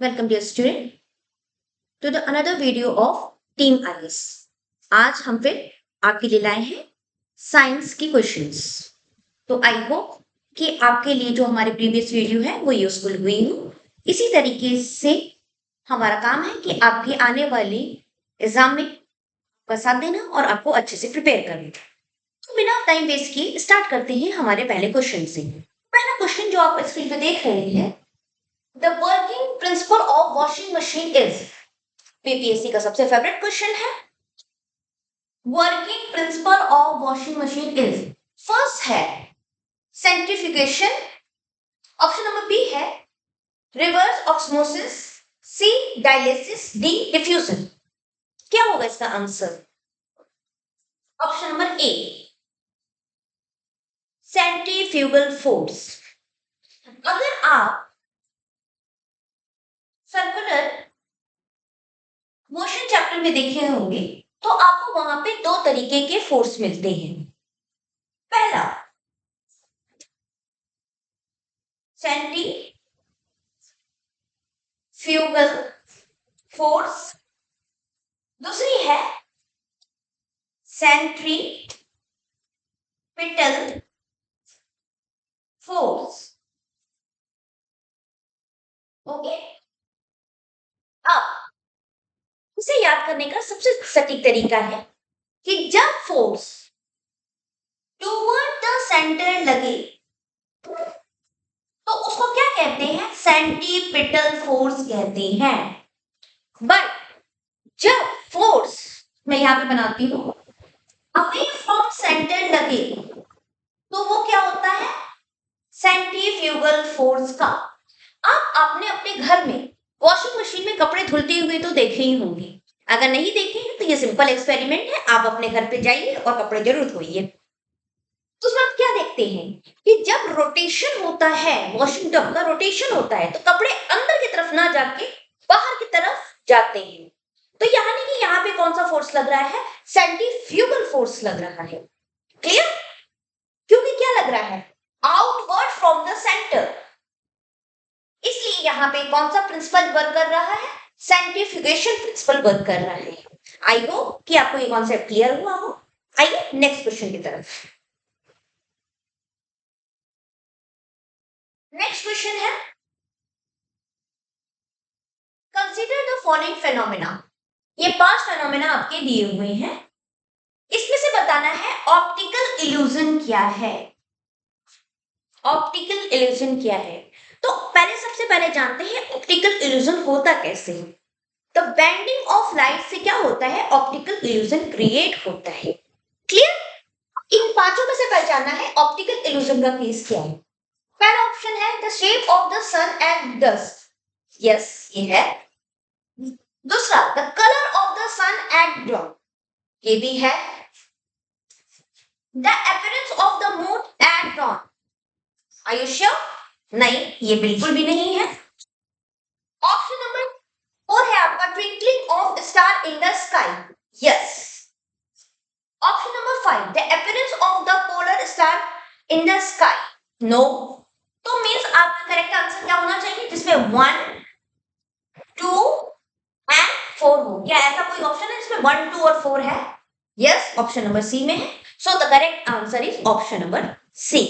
Welcome dear student to the another video of Team IS। आज हम फिर आपके लिए लाए हैं साइंस की क्वेश्चंस। तो आई होप कि आपके लिए जो हमारे प्रीवियस वीडियो है वो यूजफुल हुई हो। इसी तरीके से हमारा काम है कि आपके आने वाले एग्जाम में का साथ देना और आपको अच्छे से प्रिपेयर करना। तो बिना टाइम वेस्ट किए स्टार्ट करते हैं हमारे पहले क्वेश्चन से। पहला क्वेश्चन जो आप स्क्रीन पे देख रहे हैं, the working principle of washing machine is. PPSC का सबसे फेवरेट क्वेश्चन है। Working principle of washing machine is, first है सेंट्रीफ्यूगेशन, ऑप्शन नंबर बी है रिवर्स ऑस्मोसिस, सी डायलिसिस, डी डिफ्यूजन। क्या होगा इसका answer? Option number A centrifugal force. अगर आप सर्कुलर मोशन चैप्टर में देखे होंगे तो आपको वहां पे दो तरीके के फोर्स मिलते हैं। पहला सेंट्रीफ्यूगल फोर्स, दूसरी है सेंट्रीपिटल फोर्स। ओके, अब उसे याद करने का सबसे सटीक तरीका है कि जब फोर्स टुवर्ड द सेंटर लगे तो उसको क्या कहते हैं? सेंट्रीपिटल फोर्स कहते हैं। बट जब फोर्स, मैं यहां पे बनाती हूं, अवे फ्रॉम सेंटर लगे तो वो क्या होता है? सेंट्रीफ्यूगल फोर्स का। आप आपने अपने घर में वॉशिंग मशीन में कपड़े धुलते हुए तो देखे ही होंगे। अगर नहीं देखे हैं तो ये सिंपल एक्सपेरिमेंट है, आप अपने घर पे जाइए और कपड़े जरूर धोइए। तो उसमें आप क्या देखते हैं कि जब रोटेशन होता है, वॉशिंग टब का रोटेशन होता है, तो कपड़े अंदर की तरफ ना जाके बाहर की तरफ जाते हैं। तो यानी कि यहाँ पे कौन सा फोर्स लग रहा है? सेंट्रीफ्यूगल फोर्स लग रहा है। क्लियर? क्योंकि क्या लग रहा है? Outward from the centre. इसलिए यहाँ पे कौन सा प्रिंसिपल वर्क कर रहा है? सेंट्रीफ्यूगेशन प्रिंसिपल वर्क कर रहा है। आई होप कि आपको ये कॉन्सेप्ट क्लियर हुआ हो। आइए नेक्स्ट क्वेश्चन की तरफ। नेक्स्ट क्वेश्चन है, कंसीडर द फॉलोइंग फेनोमेना। ये 5 फेनोमेना आपके दिए हुए हैं, इसमें से बताना है ऑप्टिकल इल्यूजन क्या है। ऑप्टिकल इल्यूजन क्या है? तो पहले सबसे पहले जानते हैं ऑप्टिकल इल्यूजन होता कैसे है। तो बेंडिंग ऑफ लाइट से क्या होता है? ऑप्टिकल इल्यूजन क्रिएट होता है। क्लियर? इन पांचों में से पहचानना है ऑप्टिकल इल्यूजन का केस क्या है। पहला ऑप्शन है the shape of the sun and dust. Yes, ये है। दूसरा the colour of the sun at dawn, ये भी है। The appearance of the moon at dawn, are you sure? नहीं, ये बिल्कुल भी नहीं है। ऑप्शन नंबर 4 है आपका twinkling of star in the sky. Yes. Option number 5 the appearance of the polar star in the sky. No. तो means आपका करेक्ट आंसर क्या होना चाहिए जिसमें 1, 2 एंड 4 हो? क्या ऐसा कोई ऑप्शन है जिसमें 1, 2 और 4 है? यस, ऑप्शन नंबर सी में है। So the correct answer is option number C.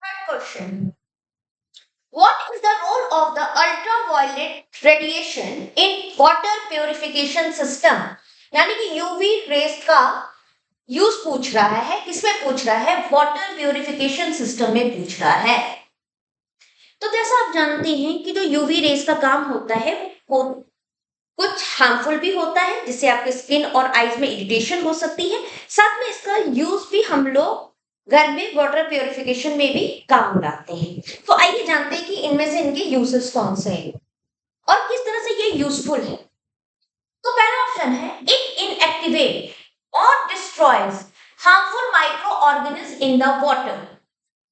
Third question, what is the role of the ultraviolet radiation in water purification system? यानी कि यूवी रेस का यूज पूछ रहा है। किसमें पूछ रहा है? वाटर प्यूरिफिकेशन सिस्टम में पूछ रहा है। तो जैसा आप जानते हैं कि जो यूवी रेस का काम होता है वो कुछ हार्मफुल भी होता है, जिससे आपके स्किन और आईज में इरिटेशन हो सकती है। साथ में इसका यूज भी हम लोग घर में वाटर प्यूरिफिकेशन में भी काम लाते हैं। तो आइए जानते हैं कि इनमें से इनके यूजेस कौन से हैं और किस तरह से ये यूजफुल है। तो पहला ऑप्शन है इट इनएक्टिवेट और destroys harmful micro organism in the water.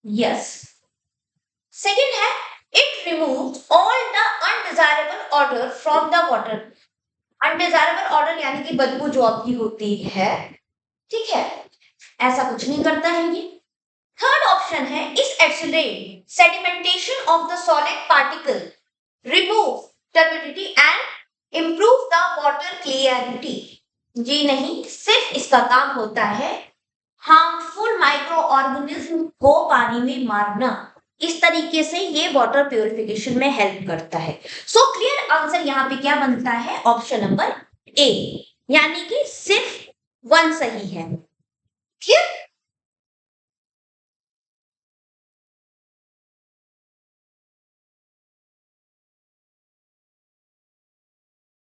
Yes. Second है it removes all the undesirable odour from the water. Undesirable odour यानी कि बदबू जो आपकी होती है, ठीक है। ऐसा कुछ नहीं करता है ये। थर्ड ऑप्शन है is accelerate sedimentation of the solid particle, remove turbidity and improve the water clarity. जी नहीं, सिर्फ इसका काम होता है हार्मफुल माइक्रो ऑर्गेनिज्म को पानी में मारना। इस तरीके से ये वाटर प्यूरिफिकेशन में हेल्प करता है। सो क्लियर आंसर यहाँ पे क्या बनता है? ऑप्शन नंबर ए, यानी कि सिर्फ 1 सही है। क्लियर?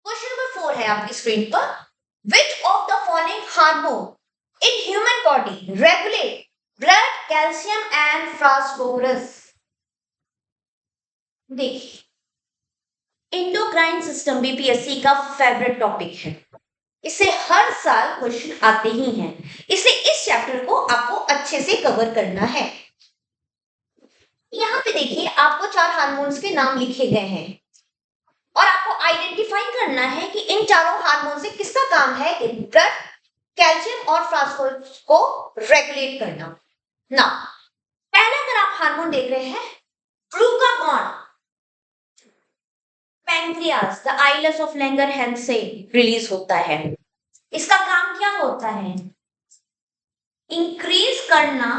क्वेश्चन नंबर 4 है आपकी स्क्रीन पर। Which of the following hormone in human body regulate blood calcium and phosphorus? देखिए, इंडोक्राइन सिस्टम बीपीएससी का फेवरेट टॉपिक है। इसे हर साल क्वेश्चन आते ही हैं, इसलिए इस चैप्टर को आपको अच्छे से कवर करना है। यहाँ पे देखिए, आपको 4 हार्मोन्स के नाम लिखे गए हैं और आपको आइडेंटिफाई करना है कि इन चारों हार्मोन से किसका काम है कि ब्लड कैल्शियम और फास्फोरस को रेगुलेट करना। ना, पहले अगर आप हार्मोन देख रहे हैं, glucagon pancreas the IELTS of Langerhans से रिलीज होता है। इसका काम क्या होता है? इंक्रीज करना,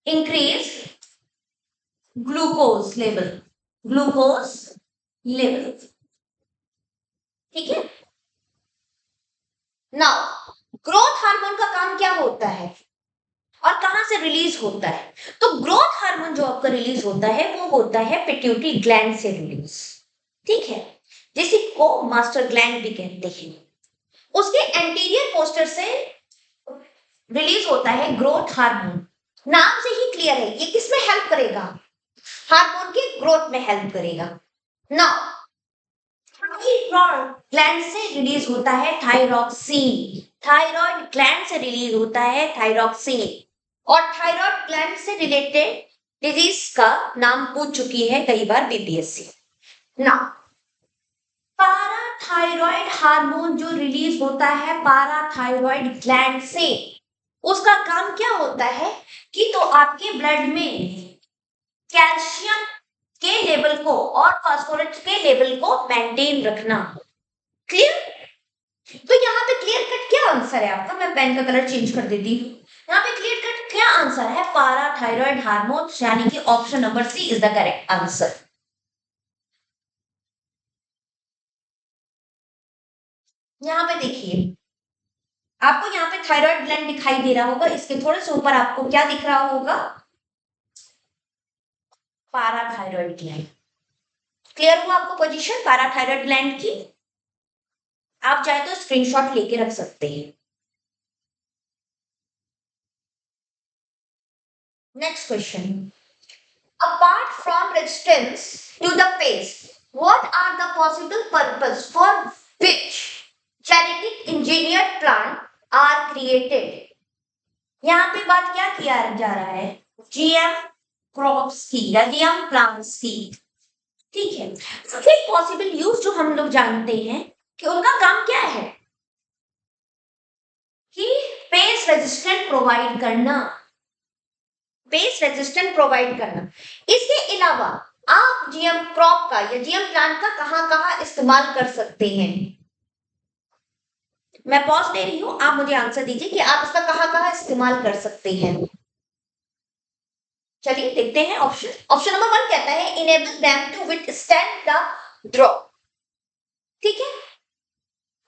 increase glucose level, glucose level. ठीक है। नाउ ग्रोथ हार्मोन का काम क्या होता है और कहां से रिलीज होता है? तो ग्रोथ हार्मोन जो आपका रिलीज होता है वो होता है पिट्यूटरी ग्लैंड से रिलीज। ठीक है, जिसे को मास्टर ग्लैंड भी कहते हैं। उसके एंटीरियर पोस्टर से रिलीज होता है ग्रोथ हार्मोन। नाम से ही क्लियर है ये किसमें हेल्प करेगा? हार्मोन के ग्रोथ में हेल्प करेगा। नाउ थायरॉइड ग्लैंड से रिलीज होता है थायरॉक्सिन, थायरॉइड ग्लैंड से रिलीज होता है थायरॉक्सिन। और थायरॉइड ग्लैंड से रिलेटेड डिजीज का नाम पूछ चुकी है कई बार बीपीएससी। ना, पाराथायरॉइड हार्मोन जो रिलीज होता है पाराथायरॉइड ग्लैंड से, उसका काम क्या होता है कि तो आपके ब्लड में कैल्शियम के लेवल को और फास्फोरस के लेवल को मेंटेन रखना। क्लियर? तो यहाँ पे क्लियर कट क्या आंसर है आपका? मैं पेन का कलर चेंज कर देती हूँ। यहाँ पे क्लियर कट क्या आंसर है? पाराथायरॉइड हार्मोन, यानी कि option number C is the correct answer. यहाँ पे देखिए, आपको यहाँ पे थायराइड ग्लैंड दिखाई दे रहा होगा, इसके थोड़े से ऊपर आपको क्या दिख रहा होगा? पाराथायरॉइड ग्लैंड। क्लियर हुआ आपको पोजीशन पाराथायरॉइड ग्लैंड की? आप चाहे तो स्क्रीनशॉट लेके रख सकते हैं। Next question, apart from resistance to the pest, what are the possible purpose for which genetic engineered plant are created? यहाँ पे बात क्या किया जा रहा है? जीएम क्रॉप्स की या जीएम प्लांट्स की। ठीक है, सबसे पॉसिबल यूज जो हम लोग जानते हैं कि उनका काम क्या है कि पेस्ट रेजिस्टेंट प्रोवाइड करना, पेस्ट रेजिस्टेंट प्रोवाइड करना। इसके अलावा आप जीएम क्रॉप का या जीएम प्लांट का कहां कहां इस्तेमाल कर सकते हैं? मैं पॉज ले रही हूं, आप मुझे आंसर दीजिए कि आप इसका कहां कहां इस्तेमाल कर सकते हैं। चलिए देखते हैं ऑप्शन। ऑप्शन नंबर 1 कहता है enable them to withstand the drop. ठीक है,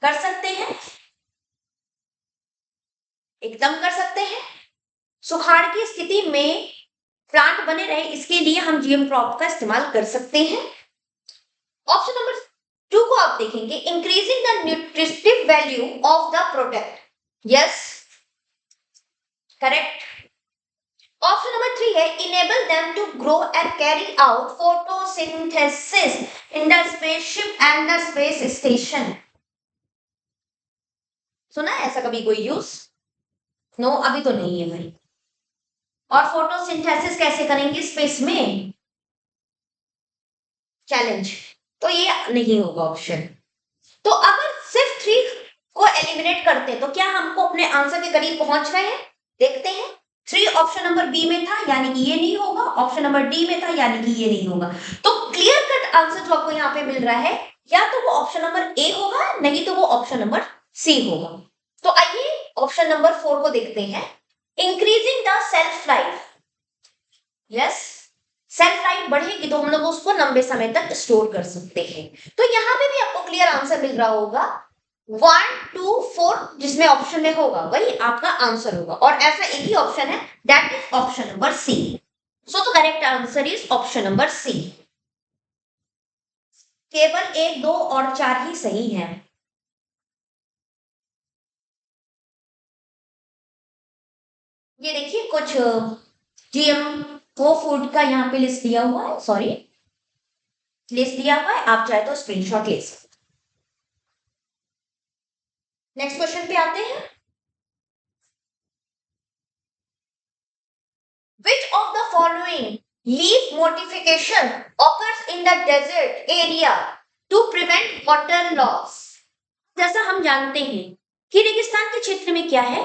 कर सकते हैं, एकदम कर सकते हैं। सुखाड़ की स्थिति में प्लांट बने रहे इसके लिए हम जीएम क्रॉप का इस्तेमाल कर सकते हैं। ऑप्शन नंबर 2 को आप देखेंगे, increasing the nutritive value of the product. Yes, correct. Option number 3 है enable them to grow and carry out photosynthesis in the spaceship and the space station. सुना है ऐसा कभी कोई यूज? नो, अभी तो नहीं है भाई। और फोटोसिंथेसिस कैसे करेंगे स्पेस में? चैलेंज, तो ये नहीं होगा ऑप्शन। तो अगर सिर्फ 3 को एलिमिनेट करते तो क्या हमको अपने आंसर के करीब पहुंच रहे हैं? देखते हैं। 3 ऑप्शन नंबर बी में था यानी कि ये नहीं होगा, ऑप्शन नंबर डी में था यानी कि ये नहीं होगा। तो क्लियर कट आंसर जो आपको यहाँ पे मिल रहा है या तो वो ऑप्शन नंबर ए होगा, नहीं तो वो ऑप्शन नंबर सी होगा। तो आइए ऑप्शन नंबर 4 को देखते हैं। Increasing the self life. Yes, self life बढ़ेगी तो हम लोग उसको लंबे समय तक स्टोर कर सकते हैं। तो यहाँ पे भी आपको क्लियर आंसर मिल रहा होगा। 1 2 4 जिसमें ऑप्शन में होगा वही आपका आंसर होगा, और ऐसा एक ही ऑप्शन है, that is option number C. So the correct answer is option number C. केवल 1 2 और 4 ही सही है। ये देखिए कुछ जीएम वो फूड का यहाँ पे लिस्ट दिया हुआ है, सॉरी लिस्ट दिया हुआ है, आप चाहे तो स्क्रीनशॉट ले सकते। नेक्स्ट क्वेश्चन पे आते हैं। Which of the following leaf modification occurs in the desert area to prevent water loss? जैसा हम जानते हैं कि रेगिस्तान के क्षेत्र में क्या है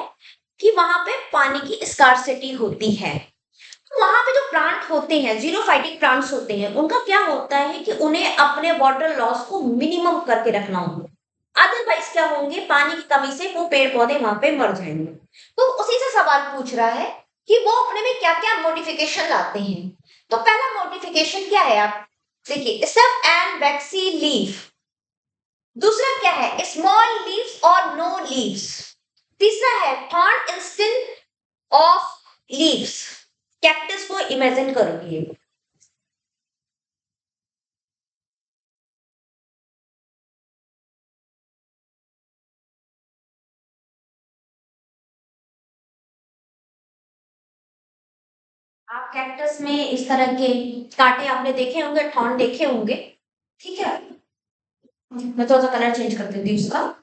कि वहां पे पानी की स्कार्सिटी होती है। तो वहां पे जो प्लांट होते हैं, जीरोफाइटिक प्लांट्स होते हैं, उनका क्या होता है कि उन्हें अपने वाटर लॉस को मिनिमम करके रखना होगा। अदरवाइज क्या होंगे, पानी की कमी से वो पेड़ पौधे वहां पे मर जाएंगे। तो उसी से सवाल पूछ रहा है कि वो अपने में क्या क्या मॉडिफिकेशन लाते हैं। तो पहला मॉडिफिकेशन क्या है, आप देखिए, स्टेप एंड वैक्सी लीफ। दूसरा क्या है, स्मॉल लीव्स और नो लीव्स। तीसरा है thorn instant of leaves. Cactus को इमेजिन करोगे, आप कैक्टस में इस तरह के कांटे आपने देखे होंगे, थॉर्न देखे होंगे, ठीक है। मैं थोड़ा सा कलर चेंज कर देती हूँ उसका।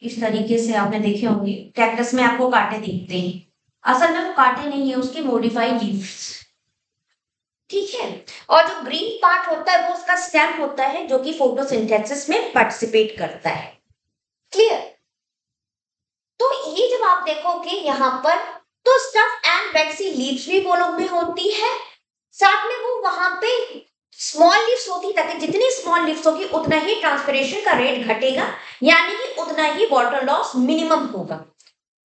इस तरीके से आपने देखे होंगे कैक्टस में आपको कांटे दिखते हैं, असल में वो कांटे नहीं है, उसके मॉडिफाइड लीव्स, ठीक है। और जो ग्रीन पार्ट होता है वो उसका स्टेम होता है जो कि फोटोसिंथेसिस में पार्टिसिपेट करता है। क्लियर। तो ये जब आप देखोगे यहाँ पर, तो स्टफ एंड वैक्सी लीव्स भी वो लोग में होती है, साथ में वो वहां पे स्मॉल लीव्स होती, ताकि जितनी स्मॉल लीव्स होगी उतना ही ट्रांसपिरेशन का रेट घटेगा, यानी कि उतना ही वाटर लॉस मिनिमम होगा।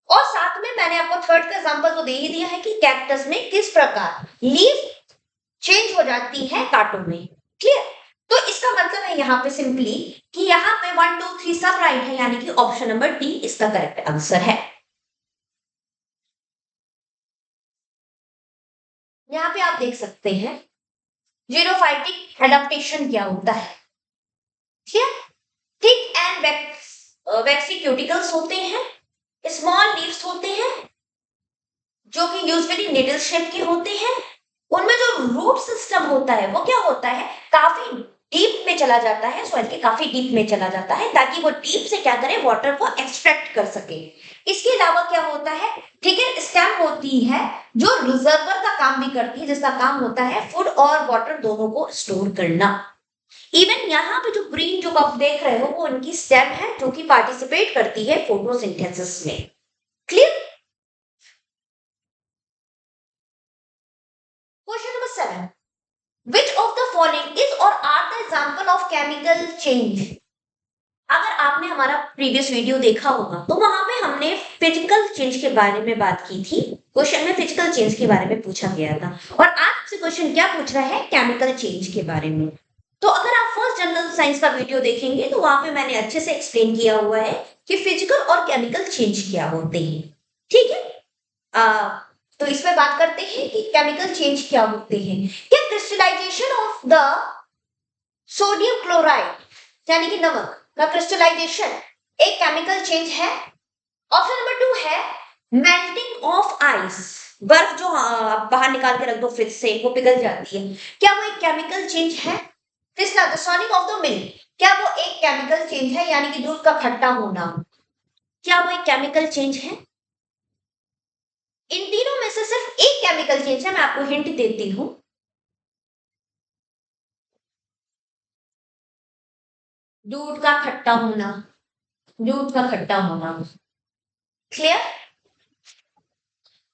और साथ में मैंने आपको थर्ड का एग्जांपल तो दे ही दिया है कि कैक्टस में किस प्रकार लीफ चेंज हो जाती है कांटों में। क्लियर। तो इसका मतलब है यहाँ पे सिंपली कि यहाँ पे 1 2 3 सब राइट है, यानी कि ऑप्शन नंबर डी इसका करेक्ट आंसर है। यहाँ पे आप देख सकते हैं जीरोफाइटिक एडाप्टेशन क्या होता है। ठीक, थिक एंड वैक्सी क्यूटिकल्स होते हैं, स्मॉल लीव्स होते हैं जो कि यूजुअली निडल शेप के होते हैं। उनमें जो रूट सिस्टम होता है वो क्या होता है, काफी डीप में चला जाता है, सॉइल के काफी डीप में चला जाता है, ताकि वो डीप से क्या करे, वाटर को एक्सट्रैक्ट कर सके। इसके अलावा क्या होता है, ठीक है, स्टेम होती है जो रिजर्वर का काम भी करती है, जिसका काम होता है फूड और वाटर दोनों को स्टोर करना। इवन यहाँ पे जो ग्रीन जो आप देख रहे हो वो उनकी स्टेम है जो कि पार्टिसिपेट करती है फोटोसिंथेसिस में। Clear. Question number 7, Which of the following is or are the example of chemical change? अगर आपने हमारा प्रीवियस वीडियो देखा होगा तो वहां पे हमने फिजिकल चेंज के बारे में बात की थी। क्वेश्चन में फिजिकल चेंज के बारे में पूछा गया था, और आज से क्वेश्चन क्या पूछ रहा है, केमिकल चेंज के बारे में। तो अगर आप फर्स्ट जनरल साइंस का वीडियो देखेंगे तो वहां पे मैंने अच्छे से एक्सप्लेन किया हुआ है कि फिजिकल और केमिकल चेंज क्या होते हैं, ठीक है। तो इसमें बात करते हैं कि केमिकल चेंज क्या होते हैं। क्या crystallization of the sodium chloride यानी कि नमक का क्रिस्टलाइजेशन एक केमिकल चेंज है। ऑप्शन नंबर 2 है मेल्टिंग ऑफ आइस, बर्फ जो आप बाहर निकाल के रख दो फ्रिज से वो पिघल जाती है, क्या वो एक केमिकल चेंज है। तीसरा द सॉनिंग ऑफ द मिल्क, क्या वो एक केमिकल चेंज है, यानी कि दूध का खट्टा होना, क्या वो एक केमिकल चेंज है। इन तीनों में से सिर्फ एक केमिकल चेंज है, मैं आपको हिंट देती हूं, दूध का खट्टा होना, दूध का खट्टा होना। क्लियर।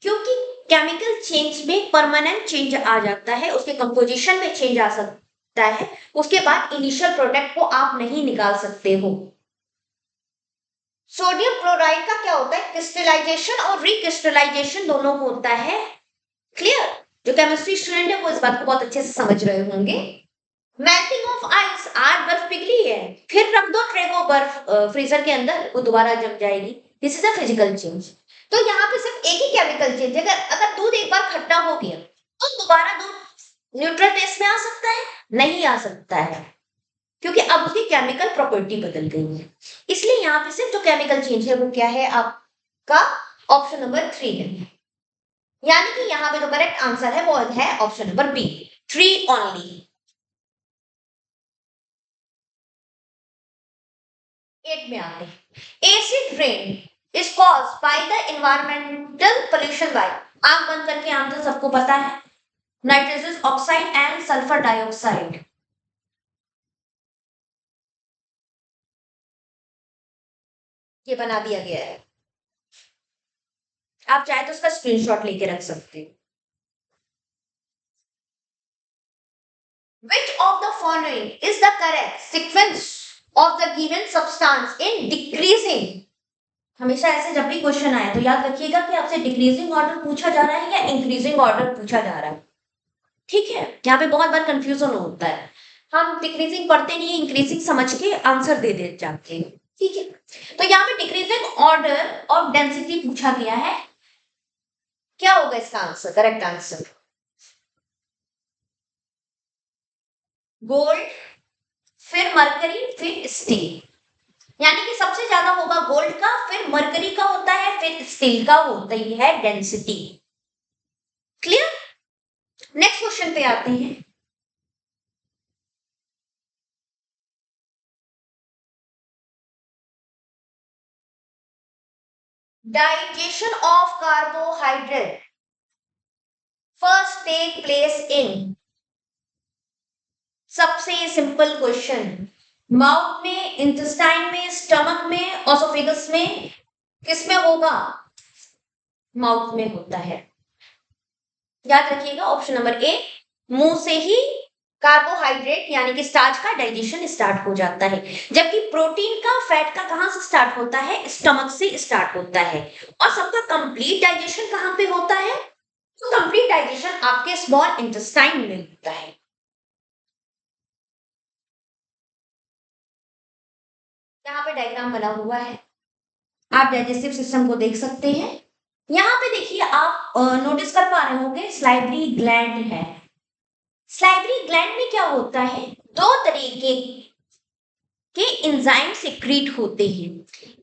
क्योंकि केमिकल चेंज में परमानेंट चेंज आ जाता है, उसके कंपोजिशन में चेंज आ सकता है, उसके बाद इनिशियल प्रोडक्ट को आप नहीं निकाल सकते हो। सोडियम क्लोराइड का क्या होता है, क्रिस्टलाइजेशन और रिक्रिस्टलाइजेशन दोनों होता है। क्लियर? जो केमिस्ट्री स्टूडेंट है वो इस बात को बहुत अच्छे से समझ रहे होंगे। मेल्टिंग ऑफ आइस, आज बर्फ पिघली है, फिर रख दो ट्रे को बर्फ फ्रीजर के अंदर, वो दोबारा जम जाएगी। This is a physical change. तो यहाँ पे सिर्फ एक ही केमिकल चेंज, अगर अगर दूध एक बार खट्टा हो गया तो दोबारा दूध न्यूट्रल टेस्ट में आ सकता है? नहीं आ सकता है, क्योंकि अब उसकी केमिकल प्रॉपर्टी बदल गई है। इसलिए यहाँ पे सिर्फ जो केमिकल चेंज है वो क्या है आपका, ऑप्शन नंबर 3 है। यानी कि यहाँ पे जो करेक्ट आंसर है वो है ऑप्शन नंबर बी, 3 ओनली। 8 में आते हैं, acid rain is caused by the environmental pollution by, आंख बंद करके आंसर सबको पता है, nitrogen oxide and sulphur dioxide. ये बना दिया गया है, आप चाहे तो उसका स्क्रीनशॉट लेके रख सकते हैं। Which of the following is the correct sequence of the given substance in decreasing? हमेशा ऐसे जब भी क्वेश्चन आए तो याद रखिएगा कि आपसे डिक्रीजिंग ऑर्डर पूछा जा रहा है या इंक्रीजिंग ऑर्डर पूछा जा रहा है। ठीक है, यहाँ पे बहुत बार कंफ्यूजन होता है, हम डिक्रीजिंग पढ़ते नहीं, इंक्रीजिंग समझ के आंसर दे दे जाते हैं। ठीक है, तो यहाँ पे डिक्रीजिंग ऑर्डर ऑफ डेंसिटी पूछा गया है। क्या होगा इसका आंसर, करेक्ट आंसर? गोल्ड, फिर मरकरी, फिर स्टील। यानी कि सबसे ज्यादा होगा गोल्ड का, फिर मरकरी का होता है, फिर स्टील का होता ही है डेंसिटी। क्लियर? नेक्स्ट क्वेश्चन पे आते हैं। Digestion of carbohydrate first take place in, सबसे सिंपल क्वेश्चन, माउथ में, इंटेस्टाइन में, स्टमक में, ऑसोफेगस में, किसमें होगा? माउथ में होता है। याद रखिएगा ऑप्शन नंबर ए, मुंह से ही कार्बोहाइड्रेट यानी कि स्टार्च का डाइजेशन स्टार्ट हो जाता है, जबकि प्रोटीन का, फैट का कहां से स्टार्ट होता है? स्टमक से स्टार्ट होता है। और सबका कंप्लीट डाइजेशन कहां पे होता है? तो कंप्लीट डाइजेशन आपके स्मॉल इंटेस्टाइन में होता है। यहाँ पे डायग्राम बना हुआ है, आप डाइजेस्टिव सिस्टम को देख सकते हैं। यहाँ पे देखिए, आप नोटिस कर पा रहे होंगे स्लाइवरी ग्लैंड है। स्लाइवरी ग्लैंड में क्या होता है, दो तरीके के एंजाइम सिक्रीट होते हैं,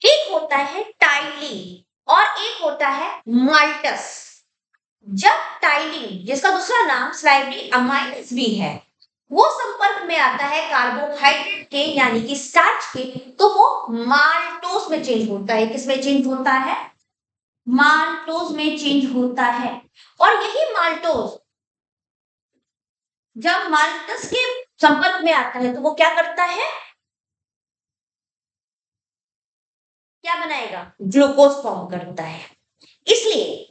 एक होता है टाइलिन और एक होता है माल्टस। जब टाइलिन, जिसका दूसरा नाम स्लाइवरी अमाइन्स भी है, वो संपर्क में आता है कार्बोहाइड्रेट के यानी कि स्टार्च के, तो वो माल्टोस में चेंज होता है। किसमें चेंज होता है? माल्टोस में चेंज होता है। और यही माल्टोस जब माल्टस के संपर्क में आता है तो वो क्या करता है, क्या बनाएगा? ग्लूकोज फॉर्म करता है। इसलिए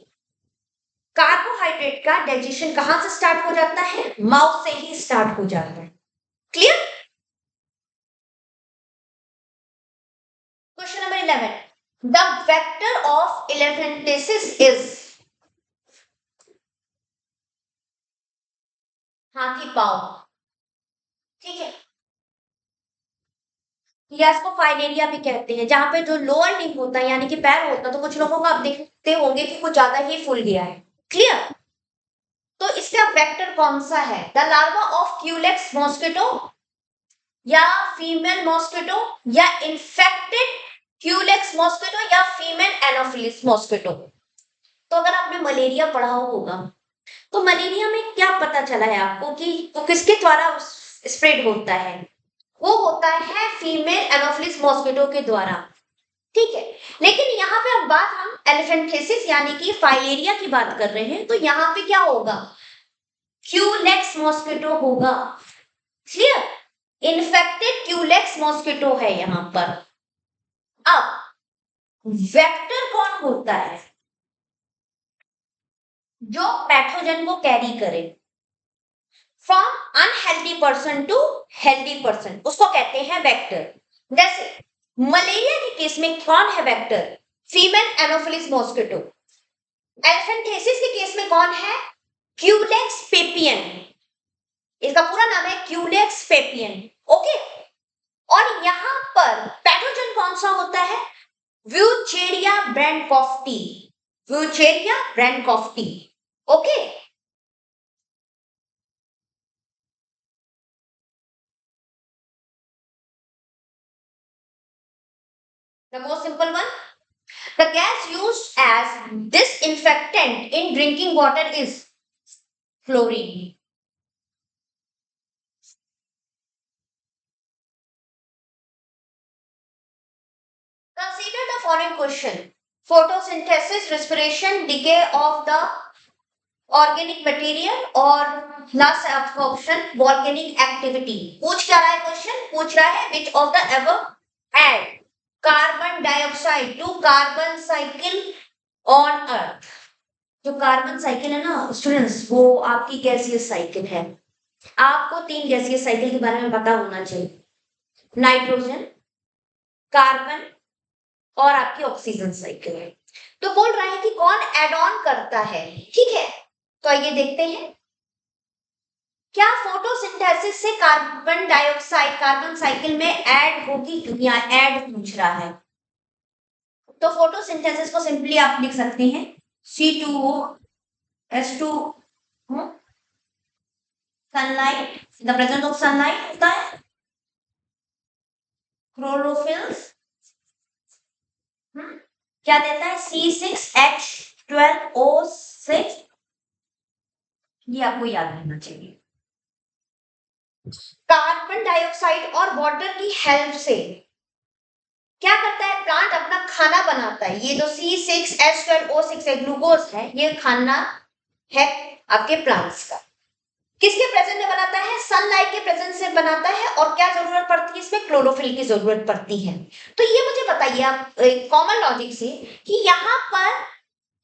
कार्बोहाइड्रेट का डाइजेशन कहां से स्टार्ट हो जाता है? माउथ से ही स्टार्ट हो जाता है। Clear? Question number 11, the vector of elephantiasis is, हाथी पांव। ठीक है, या इसको फाइलेरिया भी कहते हैं, जहां पे जो लोअर लिम्ब होता है यानी कि पैर होता है, तो कुछ लोगों को आप देखते होंगे कि कुछ ज्यादा ही फूल गया है। क्लियर? तो इसका वेक्टर कौन सा है? The larva of Culex mosquito, या फीमेल मॉस्किटो, या इन्फेक्टेड क्यूलेक्स मॉस्किटो, या फीमेल एनोफिलिस मॉस्किटो। तो अगर आपने मलेरिया पढ़ा होगा तो मलेरिया में क्या पता चला है आपको कि वो किसके द्वारा स्प्रेड होता है? वो होता है फीमेल एनोफिलिस मॉस्किटो के द्वारा। ठीक है, लेकिन यहाँ पे अब बात हम एलिफेंथेसिस यानी कि फाइलेरिया की बात कर रहे हैं, तो यहाँ पे क्या होगा? क्यूलेक्स मॉस्किटो होगा। क्लियर? इन्फेक्टेड क्यूलेक्स मॉस्किटो है यहाँ पर। अब वेक्टर कौन होता है? जो पैथोजन को कैरी करे from unhealthy person to healthy person, उसको कहते हैं वेक्टर। जैसे मलेरिया के केस में कौन है vector? Female anopheles mosquito. Elephantiasis के केस में कौन है? Culex pipiens. इसका पूरा नाम है क्यूलेक्स पेपियन। ओके, और यहां पर पैथोजन कौन सा होता है? Wuchereria bancrofti. Wuchereria bancrofti. Okay, the most simple one. The gas used as disinfectant in drinking water is fluorine. Consider the following question. Photosynthesis, respiration, decay of the organic material और last आपका option volcanic activity। पूछ क्या रहा है question? पूछ रहा है which of the above add carbon dioxide to carbon cycle on earth। जो कार्बन साइकिल है ना स्टूडेंट्स, वो आपकी गैसीय साइकिल है। आपको 3 गैसीय साइकिल के बारे में पता होना चाहिए, नाइट्रोजन, कार्बन और आपकी ऑक्सीजन साइकिल है। तो बोल रहा है कि कौन एड ऑन करता है, ठीक है। तो आइए देखते हैं, क्या फोटोसिंथेसिस से कार्बन डाइऑक्साइड कार्बन साइकिल में ऐड होगी? या ऐड पूछ रहा है, तो फोटोसिंथेसिस को सिंपली आप लिख सकते हैं C2O H2, sunlight, the presence of sunlight होता है, क्लोरोफिल्स क्या देता है? C6H12O6। ये आपको याद रहना चाहिए। कार्बन डाइऑक्साइड और वाटर की हेल्प से क्या करता है? प्लांट अपना खाना बनाता है। ये जो C6H12O6 है, ग्लूकोज है, ये खाना है आपके प्लांट्स का। किसके प्रेजेंस में बनाता है? सनलाइट के प्रेजेंस से बनाता है। और क्या जरूरत पड़ती है इसमें? क्लोरोफिल की जरूरत पड़ती है। तो ये मुझे बताइए आप कॉमन लॉजिक से कि यहाँ पर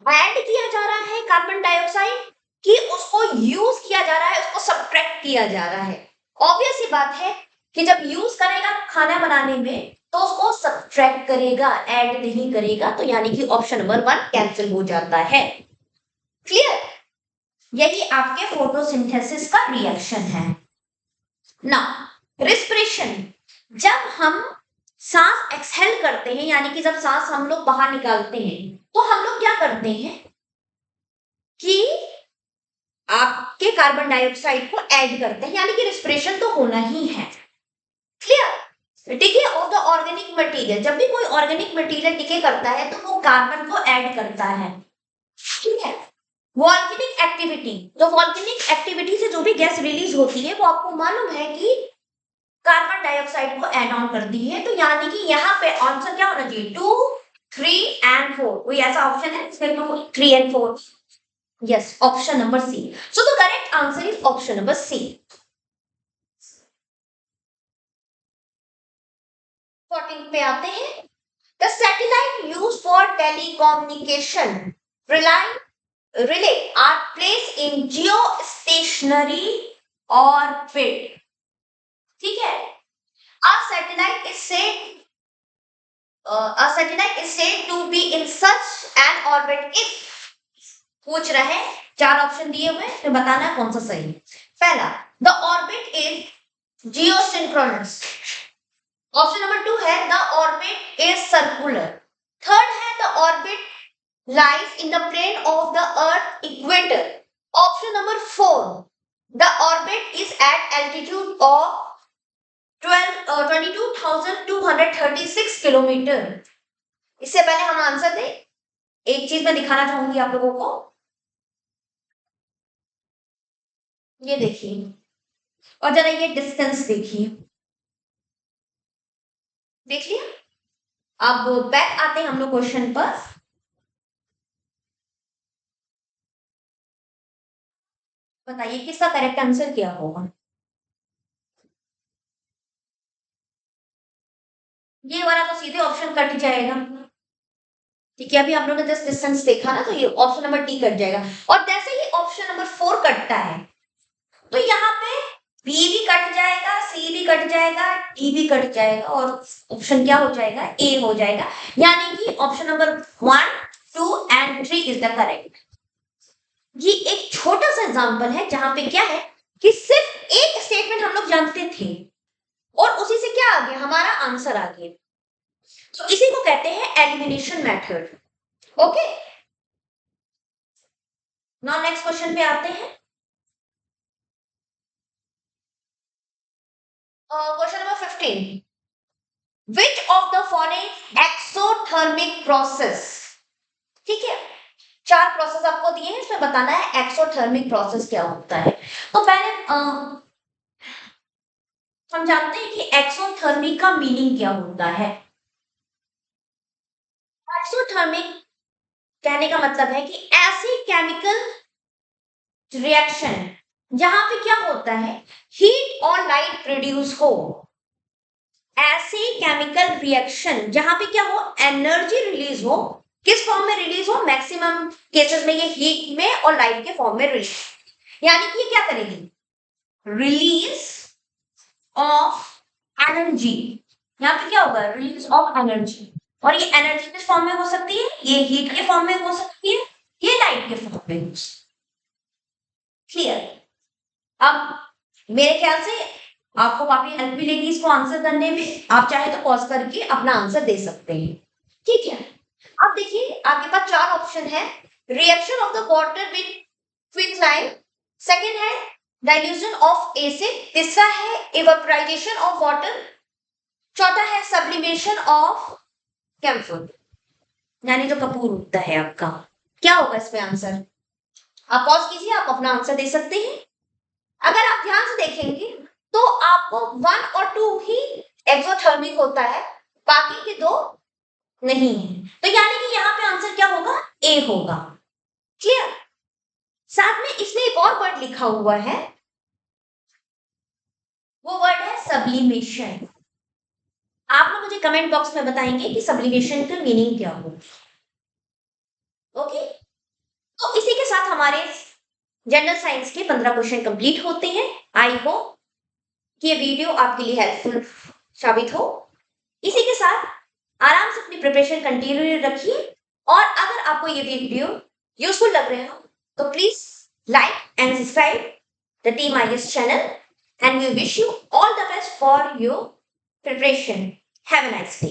ऐड किया जा रहा है कार्बन डाइऑक्साइड कि उसको यूज किया जा रहा है, उसको सब्ट्रैक्ट किया जा रहा है? ऑब्वियस सी बात है कि जब यूज करेगा खाना बनाने में तो उसको सब्ट्रैक्ट करेगा, ऐड नहीं करेगा। तो यानी कि ऑप्शन नंबर 1 कैंसिल हो जाता है। क्लियर? यही आपके फोटोसिंथेसिस का रिएक्शन है ना। रिस्पिरेशन, जब हम सांस एक्सहेल करते हैं, यानी कि जब सांस हम लोग बाहर निकालते हैं, तो हम लोग क्या करते हैं कि आपके कार्बन डाइऑक्साइड को ऐड करते हैं, यानी कि रिस्पिरेशन तो होना ही है। Clear? Decay of the organic material, जब भी कोई ऑर्गेनिक मटेरियल डिके करता है तो वो कार्बन को ऐड करता है। ठीक है। वॉल्केनिक एक्टिविटी, तो वॉल्केनिक एक्टिविटी से जो भी गैस रिलीज होती है वो आपको मालूम है कि कार्बन डाइऑक्साइड को ऐड ऑन करती है। तो यानी कि यहाँ पे आंसर क्या होना चाहिए? 2, 3 एंड 4। कोई ऐसा ऑप्शन है इसमें 2, 3 and 4? Yes, option number C. So the correct answer is option number C. 14 पे आते हैं। The satellite use for telecommunication relay are placed in geostationary orbit। ठीक है। A satellite is said to be in such an orbit if, पूछ रहे हैं, 4 option दिए हुए तो बताना है कौन सा सही है। पहला, the orbit is geosynchronous. Option number 2 है the orbit is circular. Third है the orbit lies in the plane of the earth equator। Option number 4, the orbit is at altitude of 22,236 kilometre. इससे पहले हम आंसर दें, एक चीज मैं दिखाना चाहूंगी आप लोगों को। ये देखिए, और जरा ये डिस्टेंस देखिए, देख लिया। अब बैक आते हैं हम लोग क्वेश्चन पर। बताइए किसका करेक्ट आंसर क्या होगा? ये वाला तो सीधे ऑप्शन कट जाएगा। ठीक है, अभी हम लोगों ने जस्ट डिस्टेंस देखा ना, तो ये ऑप्शन नंबर डी कट जाएगा। और जैसे ही ऑप्शन नंबर 4 कटता है, तो यहाँ पे बी भी कट जाएगा, सी भी कट जाएगा, डी भी कट जाएगा, और ऑप्शन क्या हो जाएगा, ए हो जाएगा। यानी कि option number 1, 2 and 3 is the correct. ये एक छोटा सा एग्जांपल है जहां पे क्या है कि सिर्फ एक स्टेटमेंट हम लोग जानते थे और उसी से क्या आ गया, हमारा आंसर आ गया। तो इसी को कहते हैं elimination method. Okay, now next question पे आते हैं। Question number 15, which of the following exothermic process. ठीक है, 4 प्रोसेस आपको दिए हैं, इसमें बताना है एक्सोथर्मिक प्रोसेस क्या होता है। तो पहले हम जानते हैं कि एक्सोथर्मिक का मीनिंग क्या होता है। एक्सोथर्मिक कहने का मतलब है कि ऐसी केमिकल रिएक्शन जहां पे क्या होता है, हीट और लाइट प्रोड्यूस हो। ऐसे केमिकल रिएक्शन जहां पे क्या हो, एनर्जी रिलीज हो। किस फॉर्म में रिलीज हो, मैक्सिमम केसेस में ये हीट में और लाइट के फॉर्म में रिलीज। यानी कि ये क्या करेगी, रिलीज ऑफ एनर्जी। यहाँ पे क्या होगा, रिलीज ऑफ एनर्जी। और ये एनर्जी किस फॉर्म में हो सकती है, ये हीट के फॉर्म में हो सकती है, ये लाइट के फॉर्म में हो सकती है। क्लियर। अब मेरे ख्याल से आपको काफी हेल्प मिलेगी इसको आंसर करने में। आप चाहे तो पॉज करके अपना आंसर दे सकते हैं। ठीक है, अब देखिए आपके पास 4 ऑप्शन है। Reaction of the water with quicklime, second है डाइल्यूशन ऑफ एसिड, तीसरा है इवेपोराइजेशन ऑफ वाटर, चौथा है सब्लिमेशन ऑफ कैम्फर, यानी जो कपूर उगता है आपका। क्या होगा इसमें आंसर, आप पॉज कीजिए, आप अपना आंसर दे सकते हैं। अगर आप ध्यान से देखेंगे तो आपको 1 और 2 ही एक्सोथर्मिक होता है, बाकी के 2 नहीं है। तो यानी कि यहाँ पे आंसर क्या होगा, ए होगा। क्लियर। साथ में इसमें एक और वर्ड लिखा हुआ है, वो वर्ड है सब्लिमेशन। आप लोग मुझे कमेंट बॉक्स में बताएंगे कि सब्लिमेशन का मीनिंग क्या हो। ओके, तो इसी के साथ हमारे जनरल साइंस के 15 क्वेश्चन कंप्लीट होते हैं। आई होप कि ये वीडियो आपके लिए हेल्पफुल साबित हो। इसी के साथ आराम से अपनी प्रिपरेशन कंटिन्यू रखिए, और अगर आपको ये वीडियो यूजफुल लग रहे हो तो please like and subscribe the team IAS channel, and we wish you all the best for your preparation. Have a nice day.